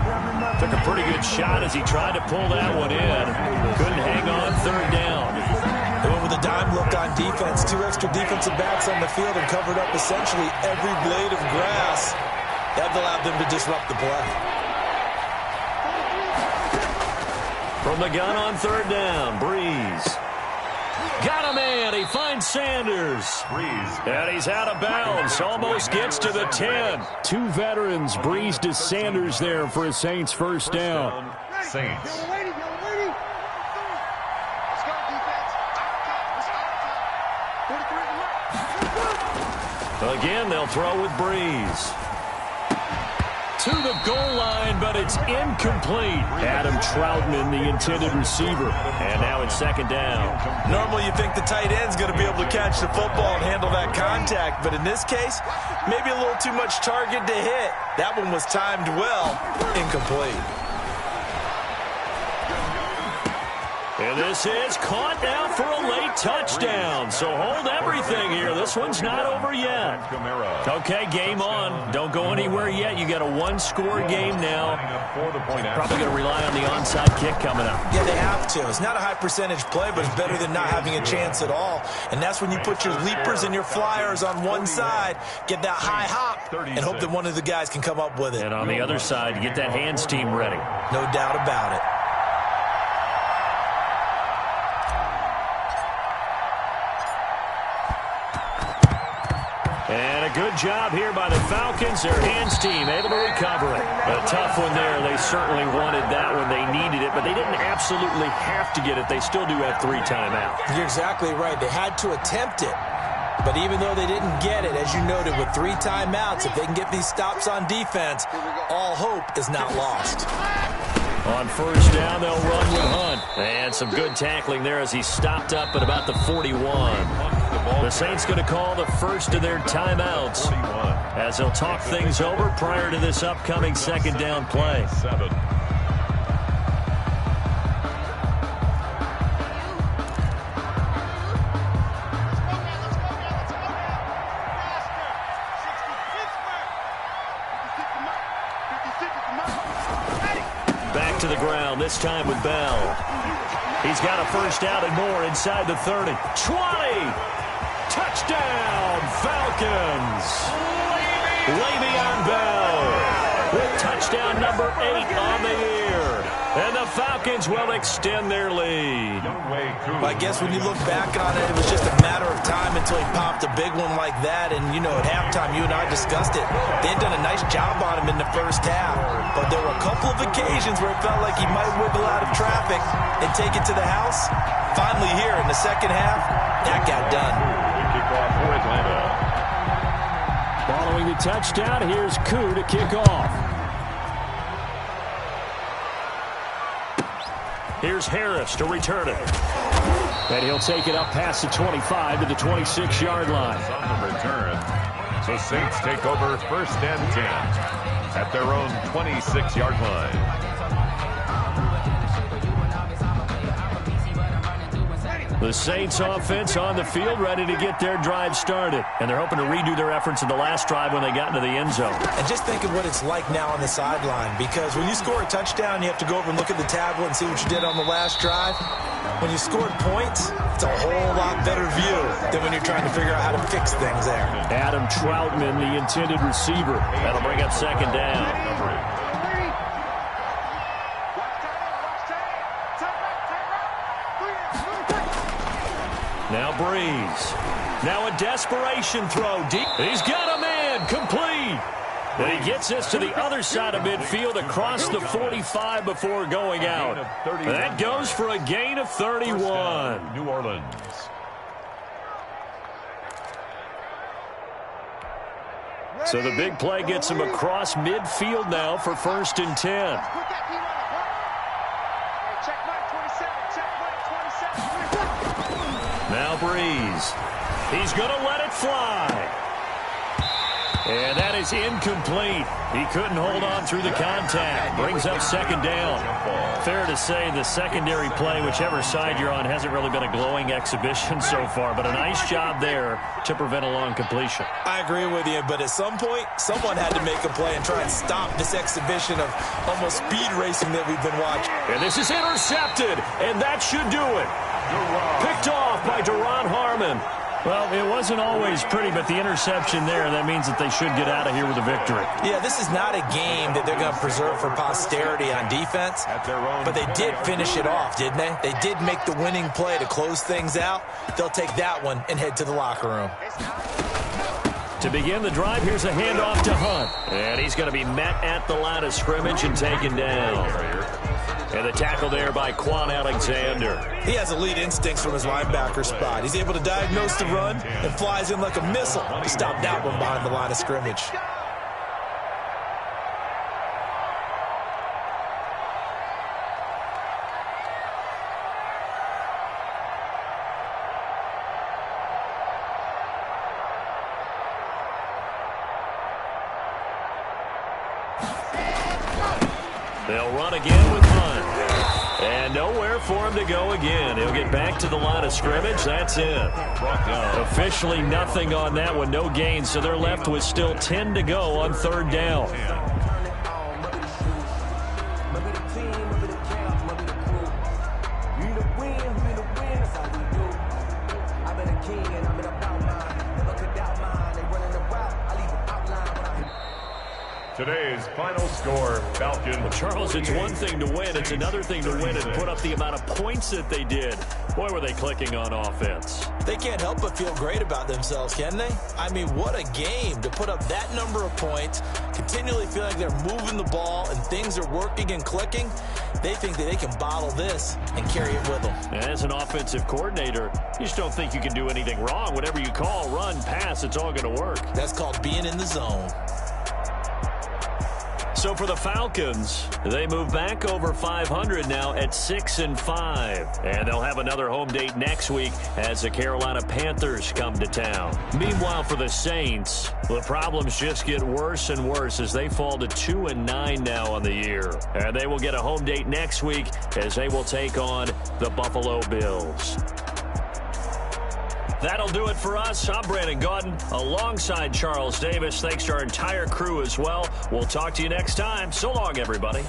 Took a pretty good shot as he tried to pull that one in. Couldn't hang on 3rd down. They went with a dime look on defense. 2 extra defensive backs on the field and covered up essentially every blade of grass. That allowed them to disrupt the play. From the gun on 3rd down, Breeze. Got a man. He finds Sanders. Breeze. And he's out of bounds. Almost gets to the 10. 2 veterans. Breeze to Sanders there for a Saints first down. Saints. Again, they'll throw with Breeze. To the goal line, but it's incomplete. Adam Troutman, the intended receiver. And now it's 2nd down. Normally you think the tight end's going to be able to catch the football and handle that contact, but in this case, maybe a little too much target to hit. That one was timed well. Incomplete. And this is caught now for a late touchdown. So hold everything here. This one's not over yet. Okay, game on. Don't go anywhere yet. You got a 1-score game now. Probably going to rely on the onside kick coming up. Yeah, they have to. It's not a high percentage play, but it's better than not having a chance at all. And that's when you put your leapers and your flyers on one side, get that high hop, and hope that one of the guys can come up with it. And on the other side, you get that hands team ready. No doubt about it. And a good job here by the Falcons. Their hands team able to recover it. A tough one there. They certainly wanted that when they needed it, but they didn't absolutely have to get it. They still do have 3 timeouts. You're exactly right. They had to attempt it. But even though they didn't get it, as you noted, with 3 timeouts, if they can get these stops on defense, all hope is not lost. On 1st down, they'll run with Hunt. And some good tackling there as he stopped up at about the 41. The Saints going to call the first of their timeouts as they'll talk things over prior to this upcoming 2nd down play. 7. Back to the ground, this time with Bell. He's got a 1st down and more inside the 30. 20! Touchdown, Falcons! Le'Veon Bell with touchdown number 8 on the year. And the Falcons will extend their lead. I guess when you look back on it, it was just a matter of time until he popped a big one like that. And, you know, at halftime, you and I discussed it. They had done a nice job on him in the first half. But there were a couple of occasions where it felt like he might wiggle out of traffic and take it to the house. Finally here in the second half, that got done. Kickoff for Atlanta. Following the touchdown, here's Koo to kick off. Here's Harris to return it. And he'll take it up past the 25 to the 26-yard line. On the return, the Saints take over 1st and 10 at their own 26-yard line. The Saints offense on the field, ready to get their drive started. And they're hoping to redo their efforts in the last drive when they got into the end zone. And just think of what it's like now on the sideline, because when you score a touchdown, you have to go over and look at the tablet and see what you did on the last drive. When you scored points, it's a whole lot better view than when you're trying to figure out how to fix things there. Adam Troutman, the intended receiver. That'll bring up second down. Now Breeze. Now a desperation throw deep. He's got a man complete. And he gets us to the other side of midfield across the 45 before going out. That goes for a gain of 31. New Orleans. So the big play gets him across midfield now for 1st and 10. Now Breeze. He's going to let it fly. And that is incomplete. He couldn't hold on through the contact. Brings up second down. Fair to say the secondary play, whichever side you're on, hasn't really been a glowing exhibition so far, but a nice job there to prevent a long completion. I agree with you, but at some point, someone had to make a play and try and stop this exhibition of almost speed racing that we've been watching. And this is intercepted, and that should do it. Picked off by Duron Harmon. Well, it wasn't always pretty, but the interception there, that means that they should get out of here with a victory. Yeah, this is not a game that they're going to preserve for posterity on defense, but they did finish it off, didn't they? They did make the winning play to close things out. They'll take that one and head to the locker room. To begin the drive, here's a handoff to Hunt. And he's going to be met at the line of scrimmage and taken down. And the tackle there by Quan Alexander. He has elite instincts from his linebacker spot. He's able to diagnose the run and flies in like a missile to stop that one behind the line of scrimmage. They'll run again with Hunt. And nowhere for him to go again. He'll get back to the line of scrimmage. That's it. Officially nothing on that one. No gain. So they're left with still 10 to go on 3rd down. Today's final score, Falcons. Well, Charles, it's one thing to win. It's another thing to win and put up the amount of points that they did. Boy, were they clicking on offense. They can't help but feel great about themselves, can they? I mean, what a game to put up that number of points, continually feel like they're moving the ball and things are working and clicking. They think that they can bottle this and carry it with them. As an offensive coordinator, you just don't think you can do anything wrong. Whatever you call, run, pass, it's all going to work. That's called being in the zone. So for the Falcons, they move back over 500 now at 6-5. And they'll have another home date next week as the Carolina Panthers come to town. Meanwhile, for the Saints, the problems just get worse and worse as they fall to 2-9 now on the year. And they will get a home date next week as they will take on the Buffalo Bills. That'll do it for us. I'm Brandon Gaudin alongside Charles Davis. Thanks to our entire crew as well. We'll talk to you next time. So long, everybody.